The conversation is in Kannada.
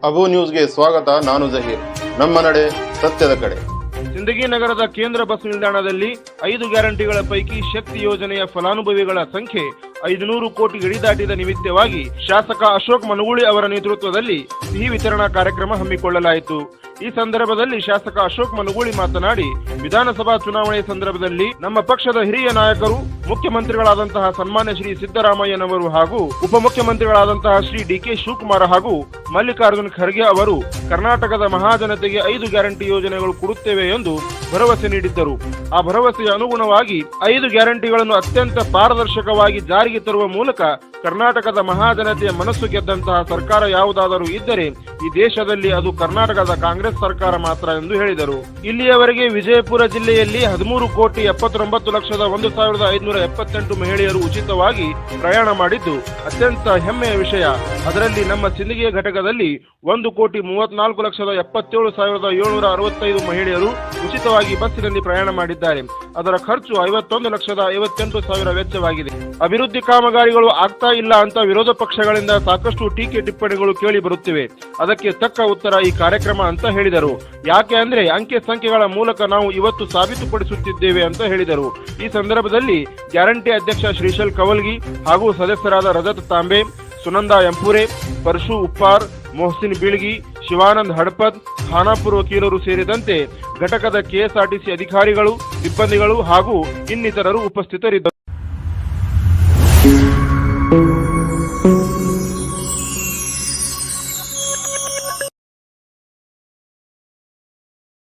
ಅಬು ನ್ಯೂಸ್ಗೆ ಸ್ವಾಗತ. ನಾನು ಜಹೀರ್. ನಮ್ಮ ನಡೆ ಸತ್ಯದ ಕಡೆ. ಸಿಂದಗಿ ನಗರದ ಕೇಂದ್ರ ಬಸ್ ನಿಲ್ದಾಣದಲ್ಲಿ 5 ಗ್ಯಾರಂಟಿಗಳ ಪೈಕಿ ಶಕ್ತಿ ಯೋಜನೆಯ ಫಲಾನುಭವಿಗಳ ಸಂಖ್ಯೆ 500 ಕೋಟಿ ಗಡಿ ದಾಟಿದ ನಿಮಿತ್ತವಾಗಿ ಶಾಸಕ ಅಶೋಕ್ ಮನಗೂಳಿ ಅವರ ನೇತೃತ್ವದಲ್ಲಿ ಸಿಹಿ ವಿತರಣಾ ಕಾರ್ಯಕ್ರಮ ಹಮ್ಮಿಕೊಳ್ಳಲಾಯಿತು. ಈ ಸಂದರ್ಭದಲ್ಲಿ ಶಾಸಕ ಅಶೋಕ್ ಮನಗೂಳಿ ಮಾತನಾಡಿ, ವಿಧಾನಸಭಾ ಚುನಾವಣೆ ಸಂದರ್ಭದಲ್ಲಿ ನಮ್ಮ ಪಕ್ಷದ ಹಿರಿಯ ನಾಯಕರು, ಮುಖ್ಯಮಂತ್ರಿಗಳಾದಂತಹ ಸನ್ಮಾನ್ಯ ಶ್ರೀ ಸಿದ್ದರಾಮಯ್ಯನವರು ಹಾಗೂ ಉಪಮುಖ್ಯಮಂತ್ರಿಗಳಾದಂತಹ ಶ್ರೀ ಡಿ.ಕೆ. ಶಿವಕುಮಾರ್ ಹಾಗೂ ಮಲ್ಲಿಕಾರ್ಜುನ್ ಖರ್ಗೆ ಅವರು ಕರ್ನಾಟಕದ ಮಹಾಜನತೆಗೆ 5 ಗ್ಯಾರಂಟಿ ಯೋಜನೆಗಳು ಕೊಡುತ್ತೇವೆ ಎಂದು ಭರವಸೆ ನೀಡಿದ್ದರು. ಆ ಭರವಸೆಯ ಅನುಗುಣವಾಗಿ 5 ಗ್ಯಾರಂಟಿಗಳನ್ನು ಅತ್ಯಂತ ಪಾರದರ್ಶಕವಾಗಿ ಜಾರಿಗೆ ತರುವ ಮೂಲಕ ಕರ್ನಾಟಕದ ಮಹಾಜನತೆಯ ಮನಸ್ಸು ಗೆದ್ದಂತಹ ಸರ್ಕಾರ ಯಾವುದಾದರೂ ಇದ್ದರೆ ಈ ದೇಶದಲ್ಲಿ ಅದು ಕರ್ನಾಟಕದ ಕಾಂಗ್ರೆಸ್ ಸರ್ಕಾರ ಮಾತ್ರ ಎಂದು ಹೇಳಿದರು. ಇಲ್ಲಿಯವರೆಗೆ ವಿಜಯಪುರ ಜಿಲ್ಲೆಯಲ್ಲಿ 13,79,01,578 ಮಹಿಳೆಯರು ಉಚಿತವಾಗಿ ಪ್ರಯಾಣ ಮಾಡಿದ್ದು ಅತ್ಯಂತ ಹೆಮ್ಮೆಯ ವಿಷಯ. ಅದರಲ್ಲಿ ನಮ್ಮ ಸಿಂದಗಿ ಘಟಕದಲ್ಲಿ 1,34,77,765 ಮಹಿಳೆಯರು ಉಚಿತವಾಗಿ ಬಸ್ಸಿನಲ್ಲಿ ಪ್ರಯಾಣ ಮಾಡಿದ್ದಾರೆ. ಅದರ ಖರ್ಚು 51,58,000 ವೆಚ್ಚವಾಗಿದೆ. ಅಭಿವೃದ್ಧಿ ಕಾಮಗಾರಿಗಳು ಆಗ್ತಾ ಇಲ್ಲ ಅಂತ ವಿರೋಧ ಪಕ್ಷಗಳಿಂದ ಸಾಕಷ್ಟು ಟೀಕೆ ಟಿಪ್ಪಣಿಗಳು ಕೇಳಿ ಬರುತ್ತಿವೆ. ಅದಕ್ಕೆ ತಕ್ಕ ಉತ್ತರ ಈ ಕಾರ್ಯಕ್ರಮ ಅಂತ ಹೇಳಿದರು. ಯಾಕೆ ಅಂದ್ರೆ ಅಂಕೆ ಸಂಖ್ಯೆಗಳ ಮೂಲಕ ನಾವು ಇವತ್ತು ಸಾಬೀತುಪಡಿಸುತ್ತಿದ್ದೇವೆ ಅಂತ ಹೇಳಿದರು. ಈ ಸಂದರ್ಭದಲ್ಲಿ ಗ್ಯಾರಂಟಿ ಅಧ್ಯಕ್ಷ ಶ್ರೀಶೈಲ್ ಕವಲ್ಗಿ ಹಾಗೂ ಸದಸ್ಯರಾದ ರಜತ್ ತಾಂಬೆ, ಸುನಂದಾ ಎಂಪುರೆ, ಪರಶು ಉಪ್ಪಾರ್, ಮೊಹಸಿನ್ ಬೀಳ್ಗಿ, ಶಿವಾನಂದ್ ಹಡಪದ್, ಖಾನಾಪುರ ವಕೀಲರು ಸೇರಿದಂತೆ ಘಟಕದ ಕೆಎಸ್ಆರ್ಟಿಸಿ ಅಧಿಕಾರಿಗಳು, ಸಿಬ್ಬಂದಿಗಳು ಹಾಗೂ ಇನ್ನಿತರರು ಉಪಸ್ಥಿತರಿದ್ದರು.